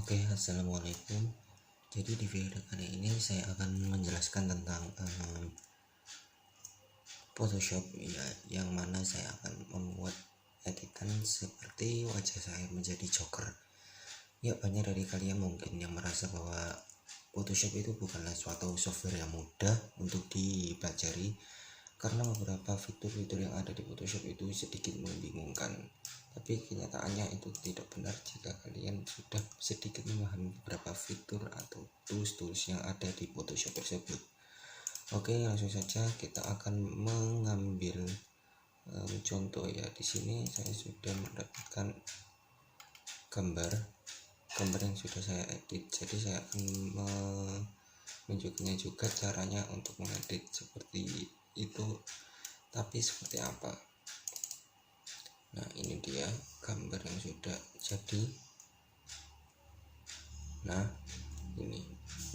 Oke, assalamualaikum. Jadi di video kali ini saya akan menjelaskan tentang Photoshop ya, yang mana saya akan membuat editan seperti wajah saya menjadi Joker. Ya, banyak dari kalian mungkin yang merasa bahwa Photoshop itu bukanlah suatu software yang mudah untuk dipelajari karena beberapa fitur-fitur yang ada di Photoshop itu sedikit membingungkan. Tapi kenyataannya itu tidak benar jika kalian sudah sedikit memahami beberapa fitur atau tools-tools yang ada di Photoshop tersebut. Oke, langsung saja kita akan mengambil contoh ya. Di sini saya sudah mendapatkan gambar yang sudah saya edit. Jadi saya akan menunjukkannya juga caranya untuk mengedit seperti itu, tapi seperti apa. Nah, ini dia gambar yang sudah jadi. Nah, ini.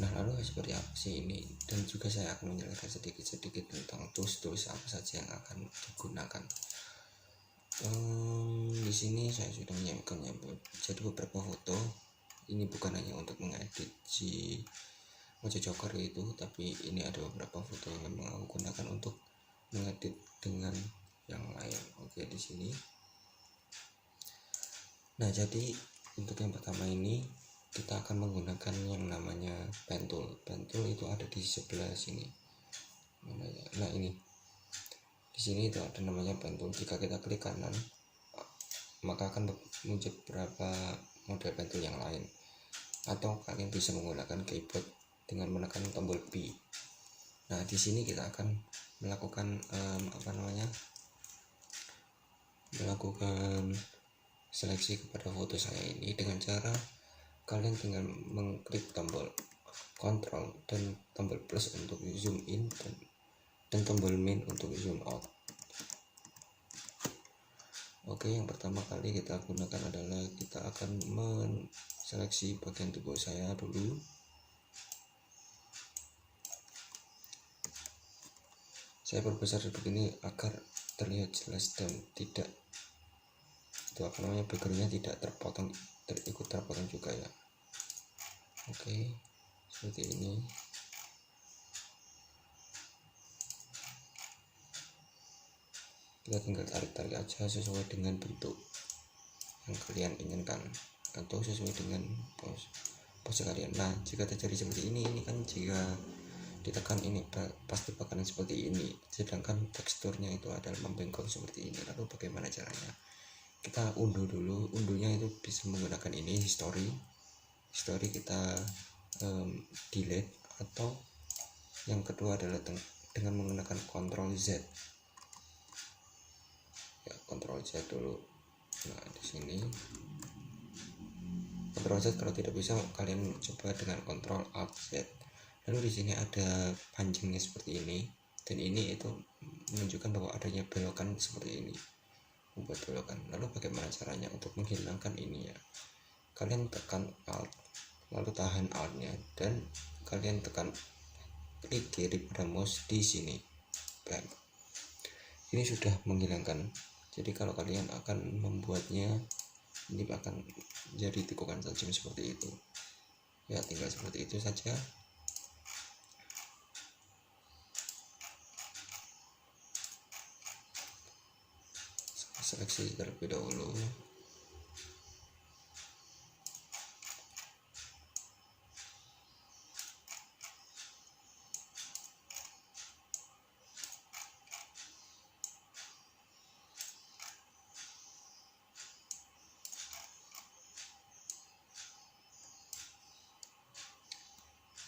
Nah, lalu seperti apa sih ini? Dan juga saya akan menjelaskan sedikit-sedikit tentang tools-tools apa saja yang akan digunakan. Di sini saya sudah menyiapkannya. Jadi beberapa foto. Ini bukan hanya untuk mengedit si wajah Joker itu, tapi ini ada beberapa foto yang memang aku gunakan untuk mengedit dengan yang lain. Oke, di sini. Nah, jadi untuk yang pertama ini kita akan menggunakan yang namanya pen tool. Pen tool itu ada di sebelah sini. Nah, ini di sini itu ada namanya pen tool. Jika kita klik kanan, maka akan muncul beberapa model pen tool yang lain. Atau kalian bisa menggunakan keyboard dengan menekan tombol B. Nah, di sini kita akan melakukan melakukan seleksi kepada foto saya ini dengan cara kalian tinggal mengklik tombol Ctrl dan tombol plus untuk zoom in dan tombol min untuk zoom out. Oke, yang pertama kali kita gunakan adalah kita akan menseleksi bagian tubuh saya dulu. Saya perbesar begini agar terlihat jelas dan tidak backgroundnya tidak ikut terpotong juga ya. Oke, seperti ini. Kita tinggal tarik-tarik aja sesuai dengan bentuk yang kalian inginkan atau sesuai dengan pose kalian. Nah, jika terjadi seperti ini kan jika ditekan ini pasti bakalan seperti ini, sedangkan teksturnya itu adalah membengkok seperti ini. Lalu bagaimana caranya? Kita unduh dulu. Unduhnya itu bisa menggunakan ini history kita delete, atau yang kedua adalah dengan menggunakan Ctrl Z ya, Ctrl Z dulu. Nah, di sini Ctrl Z. Kalau tidak bisa kalian coba dengan Ctrl Alt Z. Lalu di sini ada pancingnya seperti ini, dan ini itu menunjukkan bahwa adanya belokan seperti ini, membuat belokan. Lalu bagaimana caranya untuk menghilangkan ini ya? Kalian tekan Alt, lalu tahan Alt-nya, dan kalian tekan klik kiri pada mouse di sini. Bam. Ini sudah menghilangkan. Jadi kalau kalian akan membuatnya, ini akan jadi tikungan tajam seperti itu. Ya, tinggal seperti itu saja. Seleksi terlebih dahulu.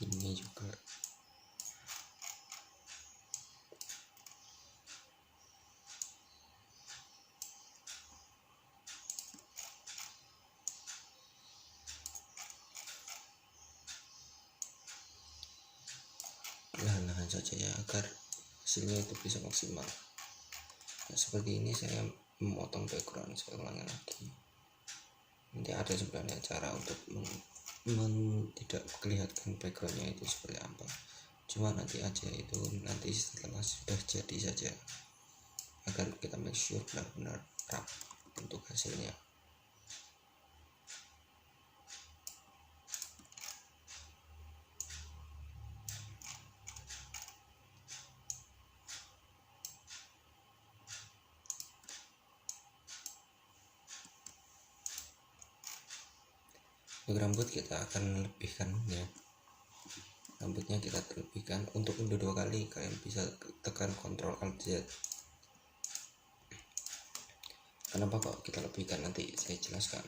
Ini juga perlahan-lahan saja ya, agar hasilnya itu bisa maksimal. Nah, seperti ini saya memotong background. Saya ulangi lagi. Nanti ada sebenarnya cara untuk tidak kelihatan backgroundnya itu seperti apa, cuma nanti aja, itu nanti setelah sudah jadi saja, agar kita make sure benar-benar rapi untuk hasilnya. Untuk rambut kita akan lebihkan ya, rambutnya kita terlebihkan. Untuk undo 2 kali kalian bisa tekan Ctrl Alt Z. Kenapa kok kita lebihkan, nanti saya jelaskan.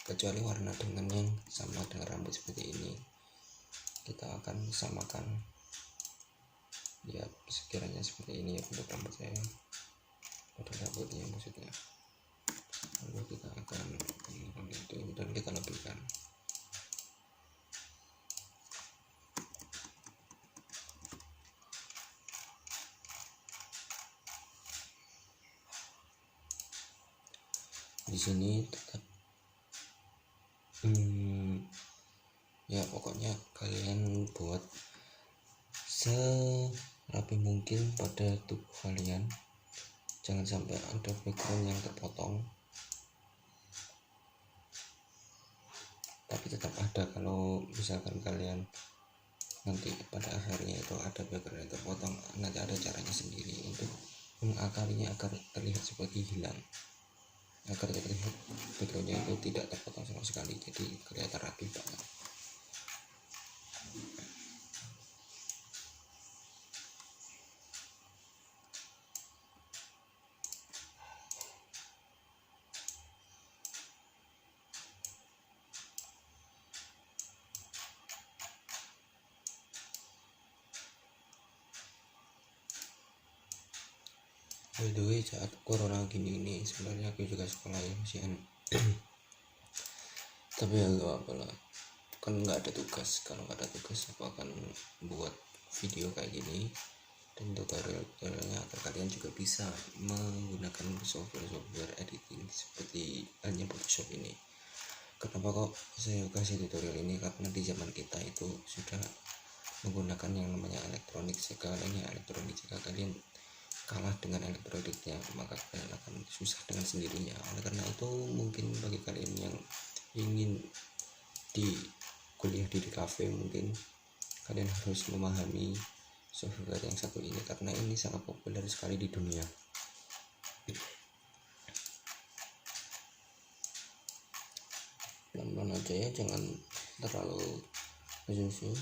Kecuali warna dengan yang sama dengan rambut seperti ini, kita akan samakan ya, sekiranya seperti ini ya untuk rambut saya, pada rambutnya maksudnya. Lalu kita akan itu dan kita lebihkan. Di sini tetap ya pokoknya kalian buat serapi mungkin pada tubuh kalian, jangan sampai ada background yang terpotong, tapi tetap ada. Kalau misalkan kalian nanti pada akhirnya itu ada background yang terpotong, nanti ada caranya sendiri untuk mengakalinya agar terlihat seperti hilang, agar terlihat backgroundnya itu tidak terpotong sama sekali, jadi kelihatan rapi banget. By the way, saat corona gini ini sebenarnya aku juga sekolah ya masih tapi ya gak apa lah, kan nggak ada tugas. Kalau nggak ada tugas aku akan buat video kayak gini dan tutorialnya agar kalian juga bisa menggunakan software editing seperti halnya Photoshop ini. Kenapa kok saya kasih tutorial ini? Karena di zaman kita itu sudah menggunakan yang namanya elektronik. Jika kalian kalah dengan elektroniknya, maka kalian akan susah dengan sendirinya. Oleh karena itu, mungkin bagi kalian yang ingin di kuliah di kafe, mungkin kalian harus memahami software yang satu ini karena ini sangat populer sekali di dunia. Pelan-pelan aja ya, jangan terlalu susu.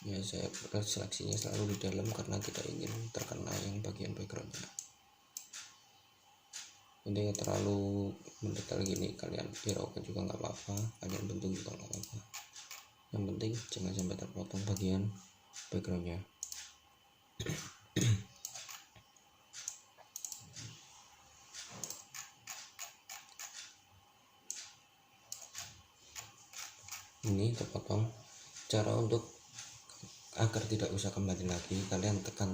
Ya, saya seleksinya selalu di dalam karena tidak ingin terkena yang bagian backgroundnya. Intinya terlalu mendetail gini kalian hiraukan juga nggak apa-apa, kalian bentuk juga nggak apa-apa. Yang penting jangan sampai terpotong bagian backgroundnya. Ini terpotong. Cara untuk agar tidak usah kembali lagi, kalian tekan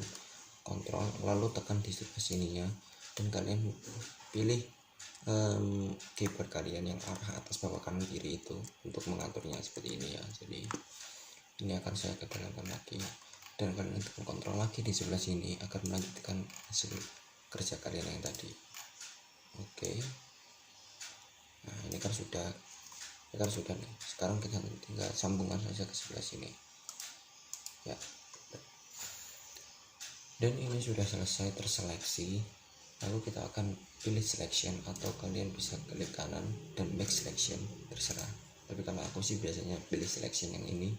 kontrol lalu tekan di sebelah sininya dan kalian pilih keyboard kalian yang arah atas bawah kanan kiri itu untuk mengaturnya seperti ini ya. Jadi ini akan saya kedalaman lagi dan kalian tekan kontrol lagi di sebelah sini agar melanjutkan hasil kerja kalian yang tadi. Oke, nah ini kan sudah nih. Sekarang kita tinggal sambungkan saja ke sebelah sini ya, dan ini sudah selesai terseleksi. Lalu kita akan pilih selection atau kalian bisa klik kanan dan make selection, terserah. Tapi kalau aku sih biasanya pilih selection yang ini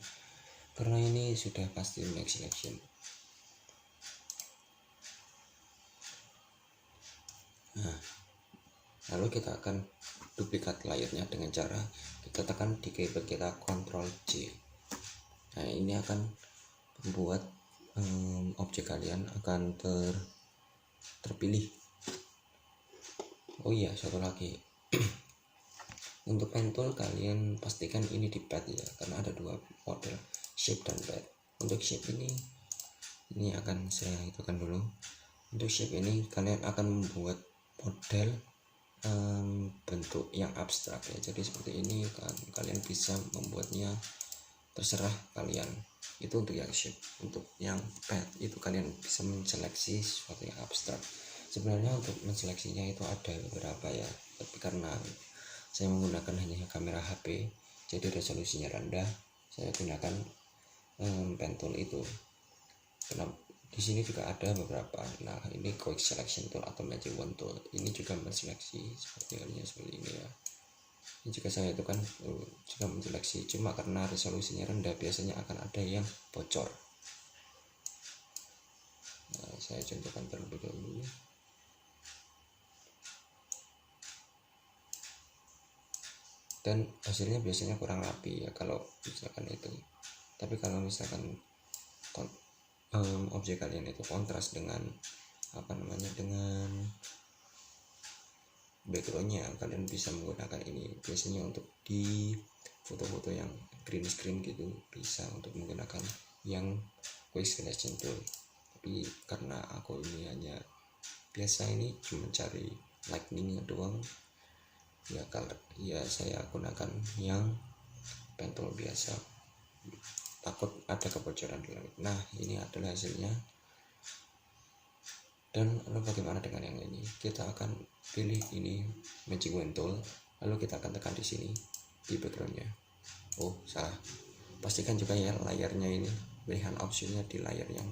karena ini sudah pasti make selection. Nah, lalu kita akan duplikat layarnya dengan cara kita tekan di keyboard kita Ctrl J. Nah, ini akan membuat objek kalian akan terpilih. Oh iya, satu lagi. Untuk pen tool kalian pastikan ini di pad ya, karena ada dua model, shape dan pad. Untuk shape ini akan saya hidupkan dulu. Untuk shape ini kalian akan membuat model bentuk yang abstrak ya. Jadi seperti ini kan, kalian bisa membuatnya terserah kalian. Itu untuk yang shape. Untuk yang pad itu kalian bisa menseleksi sesuatu yang abstrak. Sebenarnya untuk menseleksinya itu ada beberapa ya, tapi karena saya menggunakan hanya kamera HP jadi resolusinya rendah, saya gunakan pen tool itu. Karena di sini juga ada beberapa. Nah, ini quick selection tool atau magic wand tool, ini juga menseleksi seperti halnya seperti ini ya. Ini juga saya itu kan juga menyeleksi, cuma karena resolusinya rendah biasanya akan ada yang bocor. Nah, saya contohkan terlebih dahulu. Dan hasilnya biasanya kurang rapi ya kalau misalkan itu. Tapi kalau misalkan objek kalian itu kontras dengan dengan backgroundnya, kalian bisa menggunakan ini biasanya untuk di foto-foto yang green screen gitu, bisa untuk menggunakan yang quick selection tool. Tapi karena aku ini hanya biasa ini cuma cari lightning doang ya, kalau ya saya gunakan yang pen tool biasa, takut ada kebocoran di langit. Nah, ini adalah hasilnya. Dan lalu bagaimana dengan yang ini? Kita akan pilih ini magic wand tool, lalu kita akan tekan di sini di backgroundnya. Oh, salah. Pastikan juga ya layarnya ini, pilihan optionnya di layar yang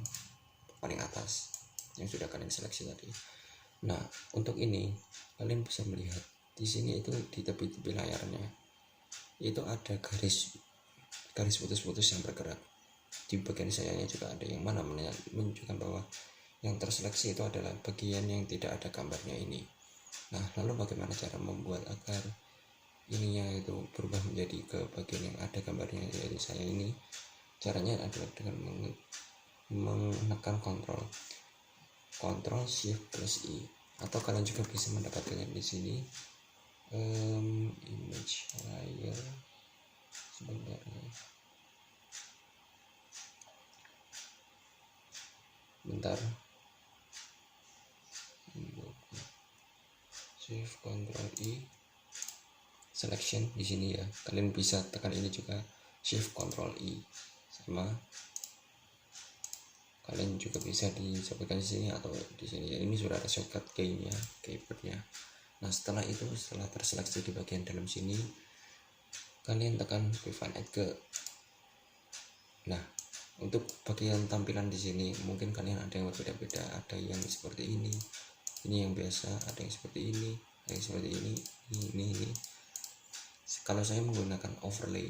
paling atas yang sudah kalian seleksi tadi. Nah, untuk ini kalian bisa melihat di sini itu di tepi-tepi layarnya itu ada garis putus-putus yang bergerak. Di bagian sayanya juga ada yang mana menunjukkan bahwa yang terseleksi itu adalah bagian yang tidak ada gambarnya ini. Nah, lalu bagaimana cara membuat agar ininya itu berubah menjadi ke bagian yang ada gambarnya, yaitu saya ini. Caranya adalah dengan menekan Ctrl Shift plus I, atau kalian juga bisa mendapatkannya di sini. Image layer sebentar ya. Bentar. Shift Ctrl I selection di sini ya. Kalian bisa tekan ini juga Shift Ctrl I, sama kalian juga bisa disebutkan di sini atau di sini. Ini sudah ada shortcut keynya, keyboardnya. Nah, setelah terseleksi di bagian dalam sini, kalian tekan Prevent Edge. Nah, untuk bagian tampilan di sini mungkin kalian ada yang berbeda-beda, ada yang seperti ini yang biasa, ada yang seperti ini, ada yang seperti ini. Kalau saya menggunakan overlay,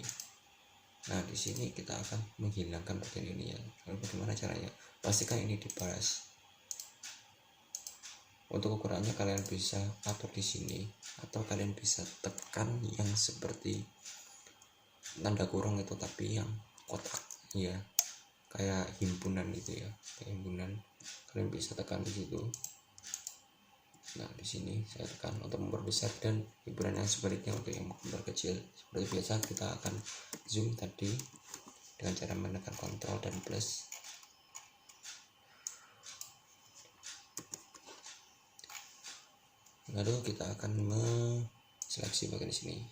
nah di sini kita akan menghilangkan bagian ini ya. Lalu bagaimana caranya? Pastikan ini dibalas. Untuk ukurannya kalian bisa atur di sini, atau kalian bisa tekan yang seperti tanda kurung itu tapi yang kotak ya, kayak himpunan gitu ya, kayak himpunan. Kalian bisa tekan di situ. Nah, di sini saya tekan untuk memperbesar, dan himpunan yang sebaliknya untuk yang memperkecil. Seperti biasa kita akan zoom tadi dengan cara menekan Ctrl dan plus. Lalu kita akan seleksi bagian sini.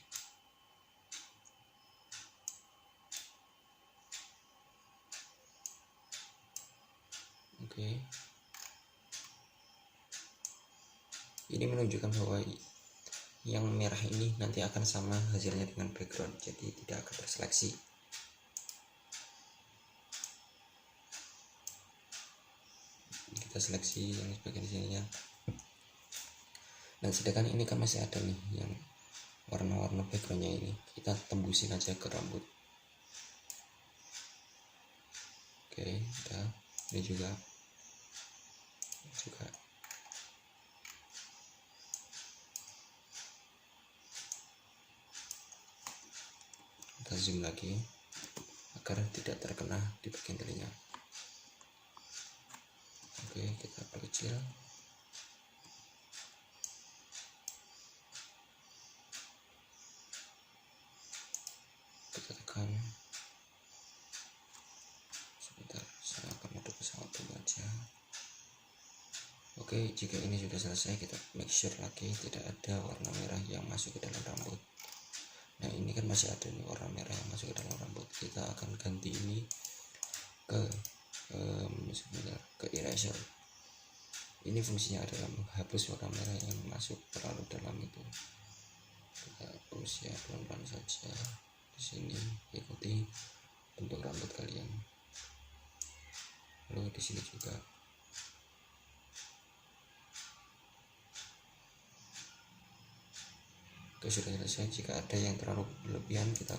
Oke. Ini menunjukkan bahwa yang merah ini nanti akan sama hasilnya dengan background, jadi tidak akan terseleksi. Kita seleksi yang bagian sini ya. Dan sedangkan ini kan masih ada nih yang warna-warna backgroundnya ini, kita tembusin aja ke rambut. Oke, udah. Ini juga kita zoom lagi agar tidak terkena di bagian telinga. Oke, kita perkecil. Kita tekan. Sebentar, saya akan mode pesawat dulu aja. Oke, jika ini sudah selesai, kita make sure lagi tidak ada warna merah yang masuk ke dalam rambut. Nah, ini kan masih ada nih warna merah yang masuk ke dalam rambut. Kita akan ganti ini ke eraser. Ini fungsinya adalah menghapus warna merah yang masuk terlalu dalam itu. Kita hapus ya pelan-pelan saja. Di sini ikuti bentuk rambut kalian. Lalu di sini juga. Oke, sudah selesai. Jika ada yang terlalu berlebihan, kita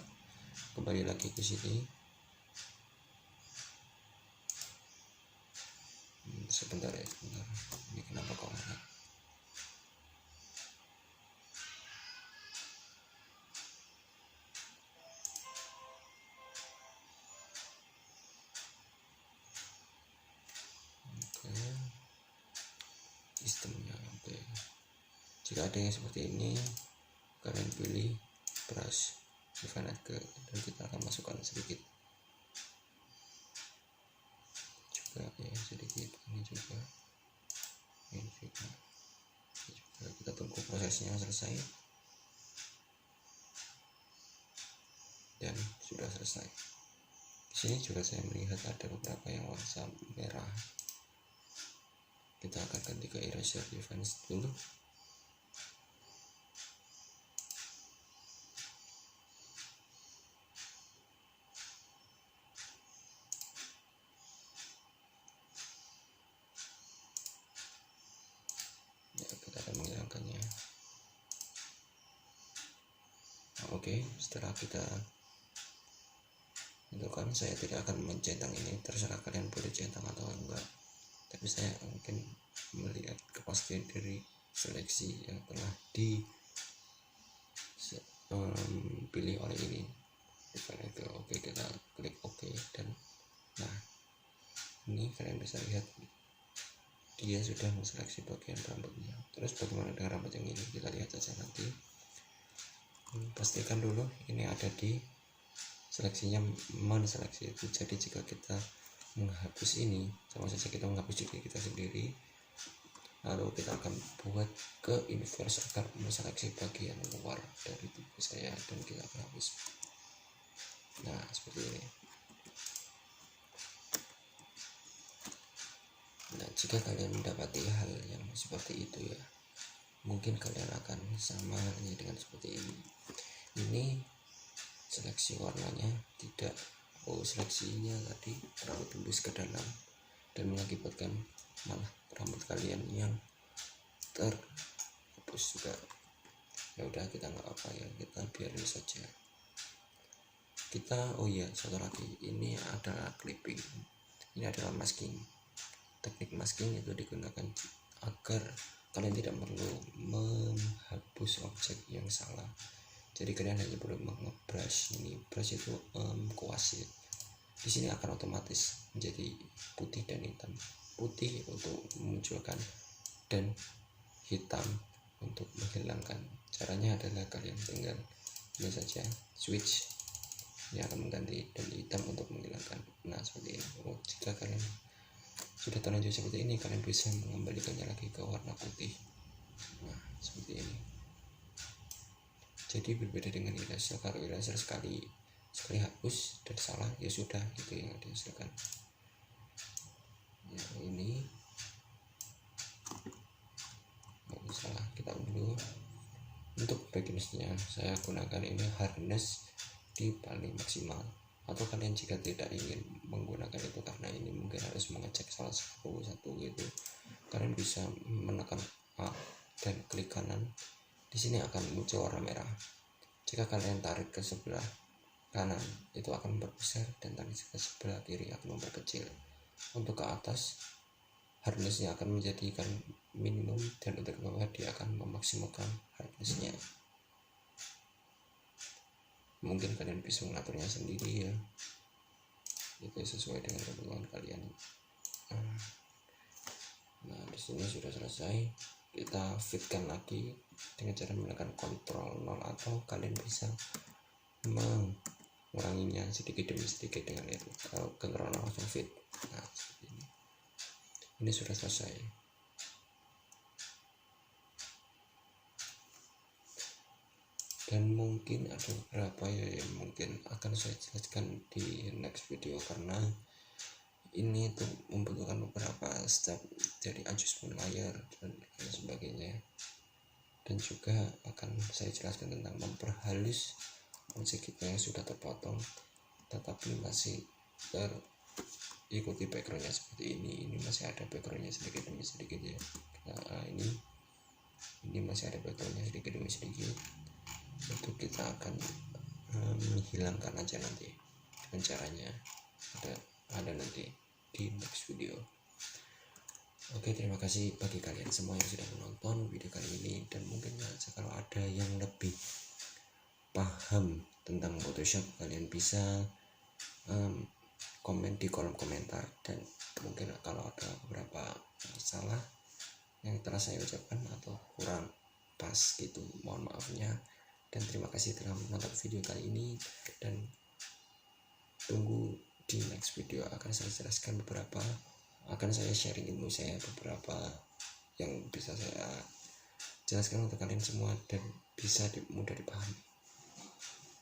kembali lagi ke sini. Sebentar ya, sebentar. Ini kenapa kok nggak? Oke, sistemnya oke. Jika ada yang seperti ini, kalian pilih brush Infinite dan kita akan masukkan sedikit juga ya, sedikit ini juga, kita tunggu prosesnya selesai dan sudah selesai. Di sini juga saya melihat ada beberapa yang warna merah. Kita akan ganti ke eraser defense dulu. Ya, kita akan menghilangkannya. Nah, oke, setelah kita tentukan, saya tidak akan mencentang ini, terserah kalian boleh centang atau enggak, tapi saya mungkin melihat kepastian dari seleksi yang telah dipilih oleh ini. Oke, kita klik OK dan nah ini kalian bisa lihat dia sudah menseleksi bagian rambutnya. Terus bagaimana dengan rambut yang ini, kita lihat saja nanti. Pastikan dulu ini ada di seleksinya, menseleksi itu. Jadi jika kita menghapus ini, sama saja kita menghapus diri kita sendiri, lalu kita akan buat ke inverse agar menseleksi bagian luar dari tubuh saya dan kita akan hapus. Nah, seperti ini. Nah, jika kalian mendapati hal yang seperti itu ya, mungkin kalian akan sama halnya dengan seperti ini. Ini seleksi warnanya tidak, seleksinya tadi terlalu tembus ke dalam dan mengakibatkan malah rambut kalian yang terhapus juga. Ya udah, kita nggak apa ya, kita biarin saja. Kita satu lagi, ini adalah clipping, ini adalah masking. Teknik masking itu digunakan agar kalian tidak perlu menghapus objek yang salah. Jadi kalian hanya perlu nge-brush. Ini brush itu kuas ya. Di sini akan otomatis menjadi putih dan hitam. Putih untuk memunculkan dan hitam untuk menghilangkan. Caranya adalah kalian tinggal ini saja, switch yang akan mengganti, dan hitam untuk menghilangkan. Nah, seperti ini. Jika kalian sudah terlanjur seperti ini, kalian bisa mengembalikannya lagi ke warna putih. Nah, seperti ini. Jadi berbeda dengan eraser. Kalau eraser sekali hapus dan salah, ya sudah, itu yang dihasilkan. Ya, ini nggak salah, kita unduh. Untuk backnessnya saya gunakan ini hardness di paling maksimal, atau kalian jika tidak ingin menggunakan itu karena ini mungkin harus mengecek salah satu gitu, kalian bisa menekan A dan klik kanan. Di sini akan muncul warna merah. Jika kalian tarik ke sebelah kanan, itu akan memperbesar, dan tarik ke sebelah kiri akan memperkecil. Untuk ke atas, hardnessnya akan menjadikan minimum, dan untuk ke bawah dia akan memaksimalkan hardnessnya. Mungkin kalian bisa mengaturnya sendiri ya, itu sesuai dengan kebutuhan kalian. Nah, di sini sudah selesai. Kita fitkan lagi dengan cara menekan Ctrl 0, atau kalian bisa menguranginya sedikit demi sedikit dengan itu. Kalau Ctrl 0 langsung fit. Nah, seperti ini. Ini sudah selesai. Dan mungkin ada beberapa ya yang mungkin akan saya jelaskan di next video, karena ini tuh membutuhkan beberapa step dari adjustment layar dan lain sebagainya, dan juga akan saya jelaskan tentang memperhalus objek kita yang sudah terpotong tetapi masih terikuti backgroundnya seperti ini. Ini masih ada backgroundnya sedikit demi sedikit ya. Nah, ini masih ada backgroundnya sedikit demi sedikit. itu kita akan menghilangkan aja nanti dengan caranya ada nanti di next video. Oke, terima kasih bagi kalian semua yang sudah menonton video kali ini, dan mungkin aja kalau ada yang lebih paham tentang Photoshop kalian bisa komen di kolom komentar, dan mungkin kalau ada beberapa salah yang telah saya ucapkan atau kurang pas gitu, mohon maafnya. Dan terima kasih telah menonton video kali ini, dan tunggu di next video akan saya jelaskan akan saya sharing ilmu saya beberapa yang bisa saya jelaskan untuk kalian semua dan bisa mudah dipahami.